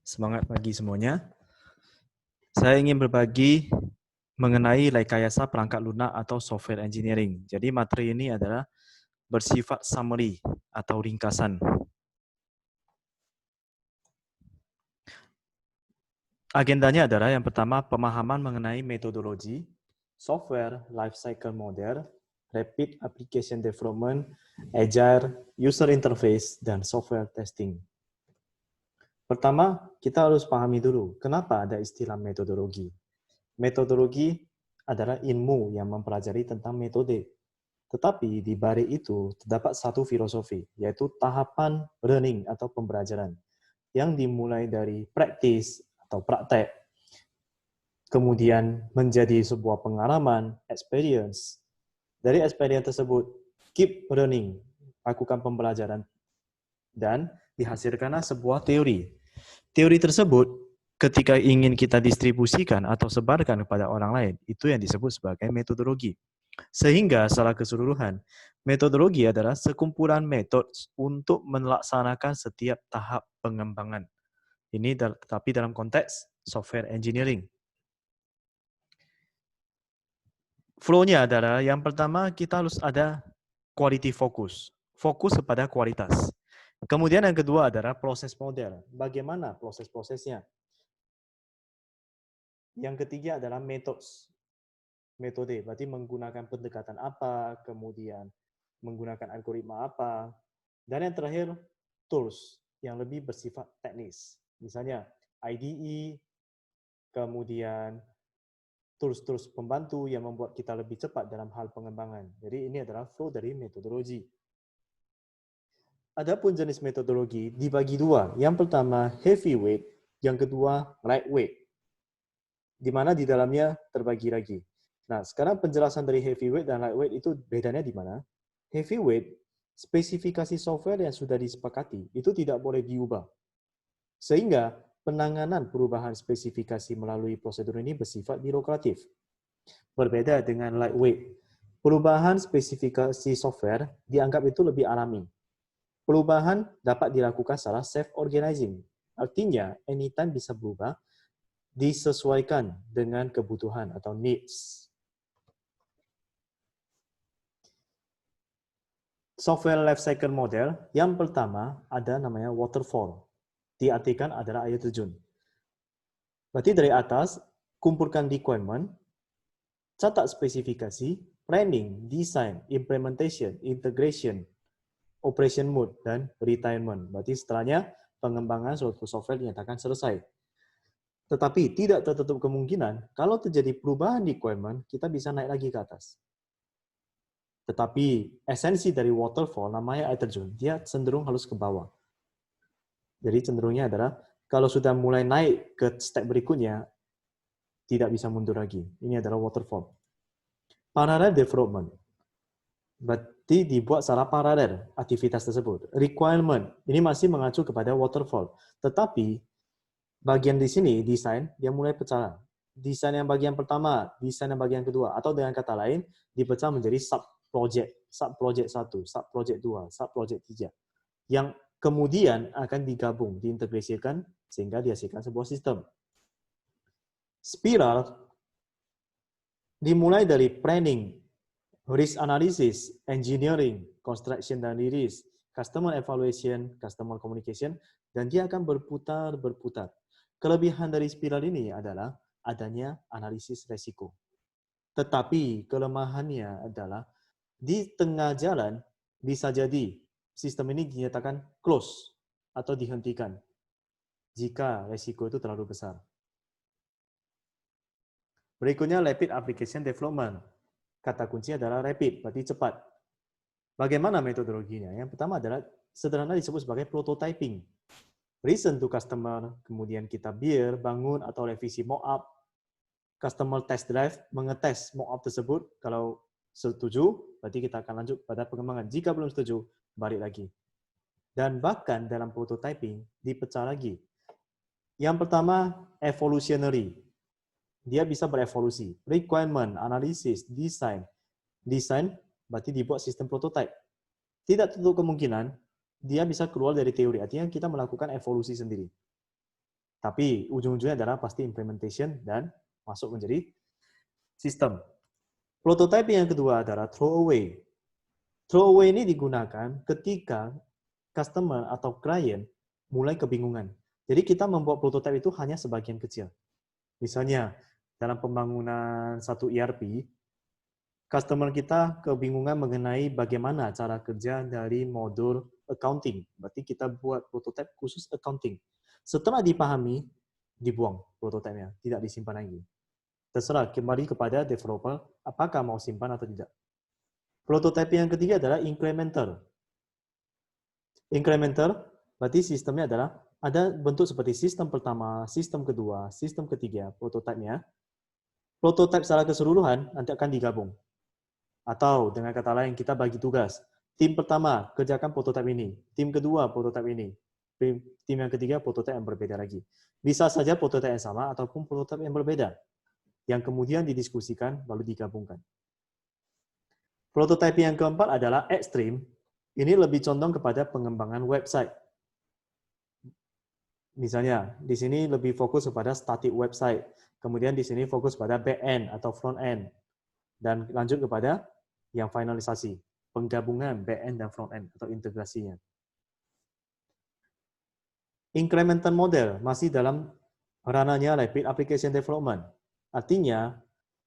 Semangat pagi semuanya. Saya ingin berbagi mengenai rekayasa perangkat lunak atau software engineering. Jadi materi ini adalah bersifat summary atau ringkasan. Agendanya adalah yang pertama pemahaman mengenai metodologi, software lifecycle model, rapid application development, agile, user interface, dan software testing. Pertama, kita harus pahami dulu kenapa ada istilah metodologi. Metodologi adalah ilmu yang mempelajari tentang metode. Tetapi di balik itu terdapat satu filosofi, yaitu tahapan learning atau pembelajaran yang dimulai dari praktis atau praktek, kemudian menjadi sebuah pengalaman, experience. Dari experience tersebut, keep learning, lakukan pembelajaran, dan dihasilkanlah sebuah teori. Teori tersebut ketika ingin kita distribusikan atau sebarkan kepada orang lain, itu yang disebut sebagai metodologi. Sehingga secara keseluruhan, metodologi adalah sekumpulan metode untuk melaksanakan setiap tahap pengembangan. Ini tetapi dalam konteks software engineering. Flow-nya adalah yang pertama kita harus ada quality focus. Fokus kepada kualitas. Kemudian yang kedua adalah proses model. Bagaimana proses-prosesnya? Yang ketiga adalah metode, berarti menggunakan pendekatan apa, kemudian menggunakan algoritma apa, dan yang terakhir tools yang lebih bersifat teknis. Misalnya IDE, kemudian tools-tools pembantu yang membuat kita lebih cepat dalam hal pengembangan. Jadi ini adalah flow dari metodologi. Adapun jenis metodologi dibagi dua. Yang pertama heavyweight, yang kedua lightweight. Di mana di dalamnya terbagi lagi. Nah, sekarang penjelasan dari heavyweight dan lightweight itu bedanya di mana? Heavyweight, spesifikasi software yang sudah disepakati itu tidak boleh diubah. Sehingga penanganan perubahan spesifikasi melalui prosedur ini bersifat birokratif. Berbeda dengan lightweight, perubahan spesifikasi software dianggap itu lebih alami. Perubahan dapat dilakukan secara self-organizing. Artinya, anytime bisa berubah, disesuaikan dengan kebutuhan atau needs. Software lifecycle model, yang pertama ada namanya waterfall. Diartikan adalah air terjun. Berarti dari atas, kumpulkan requirement, catat spesifikasi, planning, design, implementation, integration, operation mode, dan retirement. Berarti setelahnya pengembangan suatu software dinyatakan selesai. Tetapi tidak tertutup kemungkinan, kalau terjadi perubahan requirement, kita bisa naik lagi ke atas. Tetapi esensi dari waterfall, namanya air terjun, dia cenderung harus ke bawah. Jadi cenderungnya adalah, kalau sudah mulai naik ke step berikutnya, tidak bisa mundur lagi. Ini adalah waterfall. Parallel development. Berarti dibuat secara paralel aktivitas tersebut. Requirement, ini masih mengacu kepada waterfall. Tetapi, bagian di sini, desain, dia mulai pecah. Desain yang bagian pertama, desain yang bagian kedua, atau dengan kata lain, dipecah menjadi sub-project 1, sub-project 2, sub-project 3, yang kemudian akan digabung, diintegrasikan, sehingga dihasilkan sebuah sistem. Spiral dimulai dari planning, risk analysis, engineering, construction dan release, customer evaluation, customer communication, dan dia akan berputar. Kelebihan dari spiral ini adalah adanya analisis resiko. Tetapi kelemahannya adalah di tengah jalan bisa jadi sistem ini dinyatakan close atau dihentikan jika resiko itu terlalu besar. Berikutnya rapid application development. Kata kunci adalah rapid, berarti cepat. Bagaimana metodologinya? Yang pertama adalah sederhana disebut sebagai prototyping. Listen to customer, kemudian kita bangun atau revisi mock-up, customer test drive, mengetes mock-up tersebut. Kalau setuju, berarti kita akan lanjut pada pengembangan. Jika belum setuju, balik lagi. Dan bahkan dalam prototyping, dipecah lagi. Yang pertama, evolutionary. Dia bisa berevolusi. Requirement, analysis, design. Design berarti dibuat sistem prototype. Tidak tertutup kemungkinan, dia bisa keluar dari teori. Artinya kita melakukan evolusi sendiri. Tapi ujung-ujungnya adalah pasti implementation dan masuk menjadi sistem. Prototype yang kedua adalah throwaway. Throwaway ini digunakan ketika customer atau klien mulai kebingungan. Jadi kita membuat prototype itu hanya sebagian kecil. Misalnya, dalam pembangunan satu ERP, customer kita kebingungan mengenai bagaimana cara kerja dari modul accounting. Berarti kita buat prototype khusus accounting. Setelah dipahami, dibuang prototipenya, tidak disimpan lagi. Terserah kembali kepada developer apakah mau simpan atau tidak. Prototype yang ketiga adalah incremental. Incremental berarti sistemnya adalah ada bentuk seperti sistem pertama, sistem kedua, sistem ketiga, prototipenya. Prototype secara keseluruhan nanti akan digabung. Atau dengan kata lain kita bagi tugas. Tim pertama kerjakan prototype ini, tim kedua prototype ini, tim yang ketiga prototype yang berbeda lagi. Bisa saja prototype yang sama ataupun prototype yang berbeda, yang kemudian didiskusikan lalu digabungkan. Prototype yang keempat adalah extreme. Ini lebih condong kepada pengembangan website. Misalnya, di sini lebih fokus kepada static website. Kemudian di sini fokus pada back-end atau front-end. Dan lanjut kepada yang finalisasi, penggabungan back-end dan front-end atau integrasinya. Incremental model masih dalam ranahnya rapid application development. Artinya,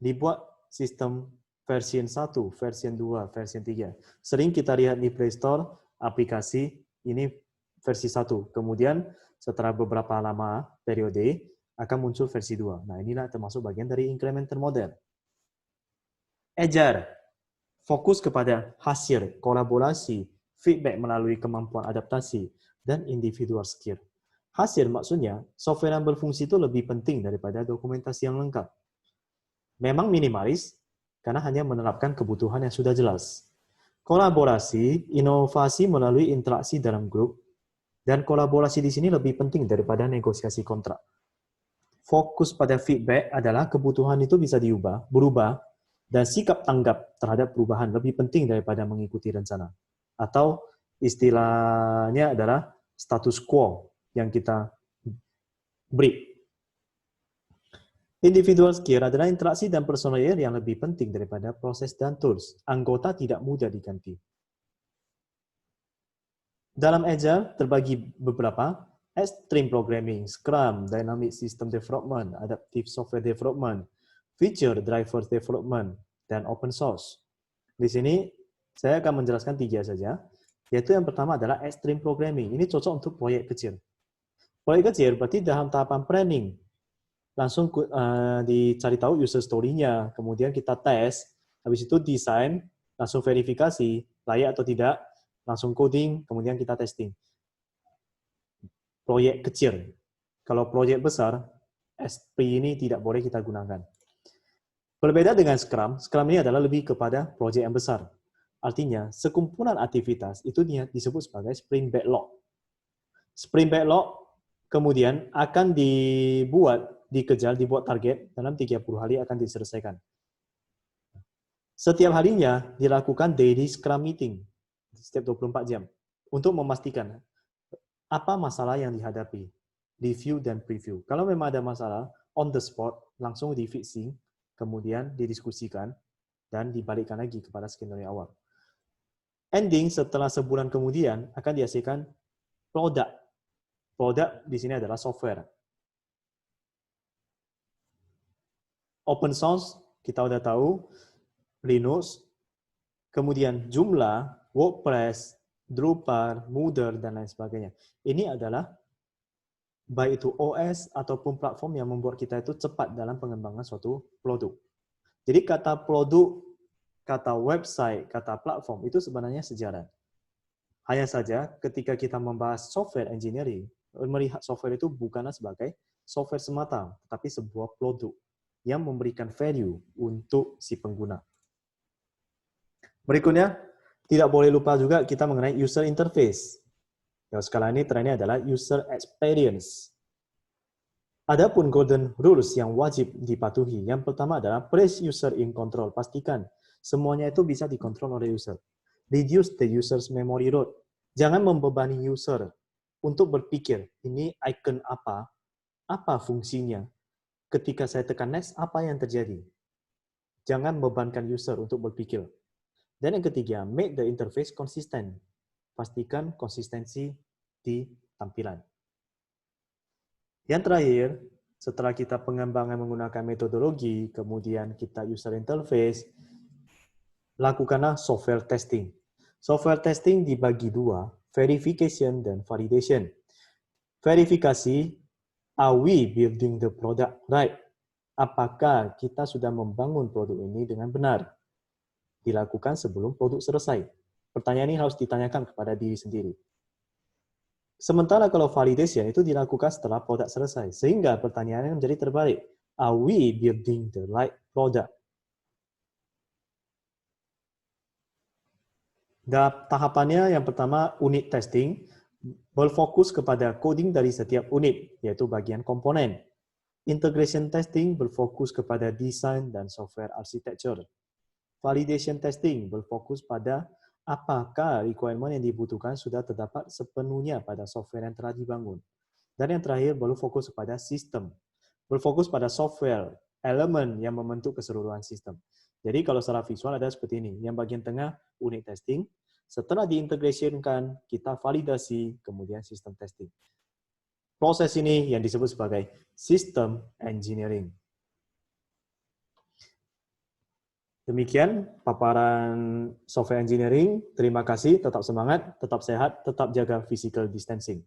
dibuat sistem versi 1, versi 2, versi 3. Sering kita lihat di Play Store, aplikasi ini versi 1. Kemudian setelah beberapa lama periode, akan muncul versi 2. Nah, inilah termasuk bagian dari incremental model. Agile, fokus kepada hasil, kolaborasi, feedback melalui kemampuan adaptasi, dan individual skill. Hasil maksudnya, software yang berfungsi itu lebih penting daripada dokumentasi yang lengkap. Memang minimalis, karena hanya menerapkan kebutuhan yang sudah jelas. Kolaborasi, inovasi melalui interaksi dalam grup, dan kolaborasi di sini lebih penting daripada negosiasi kontrak. Fokus pada feedback adalah kebutuhan itu bisa berubah, dan sikap tanggap terhadap perubahan lebih penting daripada mengikuti rencana. Atau istilahnya adalah status quo yang kita break. Individual skill adalah interaksi dan personal yang lebih penting daripada proses dan tools. Anggota tidak mudah diganti. Dalam Agile terbagi beberapa, Extreme Programming, Scrum, Dynamic System Development, Adaptive Software Development, Feature Driver Development, dan Open Source. Di sini saya akan menjelaskan 3 saja, yaitu yang pertama adalah Extreme Programming. Ini cocok untuk proyek kecil. Proyek kecil berarti dalam tahapan planning, langsung dicari tahu user story-nya, kemudian kita tes, habis itu desain, langsung verifikasi, layak atau tidak, langsung coding, kemudian kita testing. Proyek kecil. Kalau proyek besar, SP ini tidak boleh kita gunakan. Berbeda dengan Scrum, Scrum ini adalah lebih kepada proyek yang besar. Artinya, sekumpulan aktivitas itu disebut sebagai sprint backlog. Sprint backlog kemudian akan dikejar, dibuat target, dalam 30 hari akan diselesaikan. Setiap harinya dilakukan daily Scrum meeting, setiap 24 jam, untuk memastikan apa masalah yang dihadapi, review dan preview. Kalau memang ada masalah, on the spot, langsung di-fixing, kemudian didiskusikan, dan dibalikkan lagi kepada skenario awal. Ending setelah sebulan kemudian akan dihasilkan produk. Produk di sini adalah software. Open source, kita udah tahu, Linux, kemudian Joomla, WordPress, Drupal, Moodle, dan lain sebagainya. Ini adalah baik itu OS ataupun platform yang membuat kita itu cepat dalam pengembangan suatu produk. Jadi kata produk, kata website, kata platform itu sebenarnya sejarah. Hanya saja ketika kita membahas software engineering, melihat software itu bukanlah sebagai software semata, tetapi sebuah produk yang memberikan value untuk si pengguna. Berikutnya, tidak boleh lupa juga kita mengenai user interface. Yang sekarang ini trennya adalah user experience. Adapun golden rules yang wajib dipatuhi. Yang pertama adalah place user in control. Pastikan semuanya itu bisa dikontrol oleh user. Reduce the user's memory load. Jangan membebani user untuk berpikir, ini icon apa, Apa fungsinya? Ketika saya tekan next, apa yang terjadi? Jangan bebankan user untuk berpikir. Dan yang ketiga, make the interface konsisten. Pastikan konsistensi di tampilan. Yang terakhir, setelah kita pengembangan menggunakan metodologi, kemudian kita user interface, lakukanlah software testing. Software testing dibagi dua, verification dan validation. Verifikasi, are we building the product right? Apakah kita sudah membangun produk ini dengan benar? Dilakukan sebelum produk selesai. Pertanyaan ini harus ditanyakan kepada diri sendiri. Sementara kalau validation itu dilakukan setelah produk selesai. Sehingga pertanyaannya menjadi terbalik. Are we building the right product? Dan tahapannya yang pertama, unit testing. Berfokus kepada coding dari setiap unit, yaitu bagian komponen. Integration testing berfokus kepada desain dan software architecture. Validation testing berfokus pada apakah requirement yang dibutuhkan sudah terdapat sepenuhnya pada software yang telah dibangun. Dan yang terakhir, baru fokus pada sistem. Berfokus pada software, elemen yang membentuk keseluruhan sistem. Jadi kalau secara visual ada seperti ini. Yang bagian tengah, unit testing. Setelah diintegrasikan, kita validasi, kemudian sistem testing. Proses ini yang disebut sebagai system engineering. Demikian paparan software engineering. Terima kasih, tetap semangat, tetap sehat, tetap jaga physical distancing.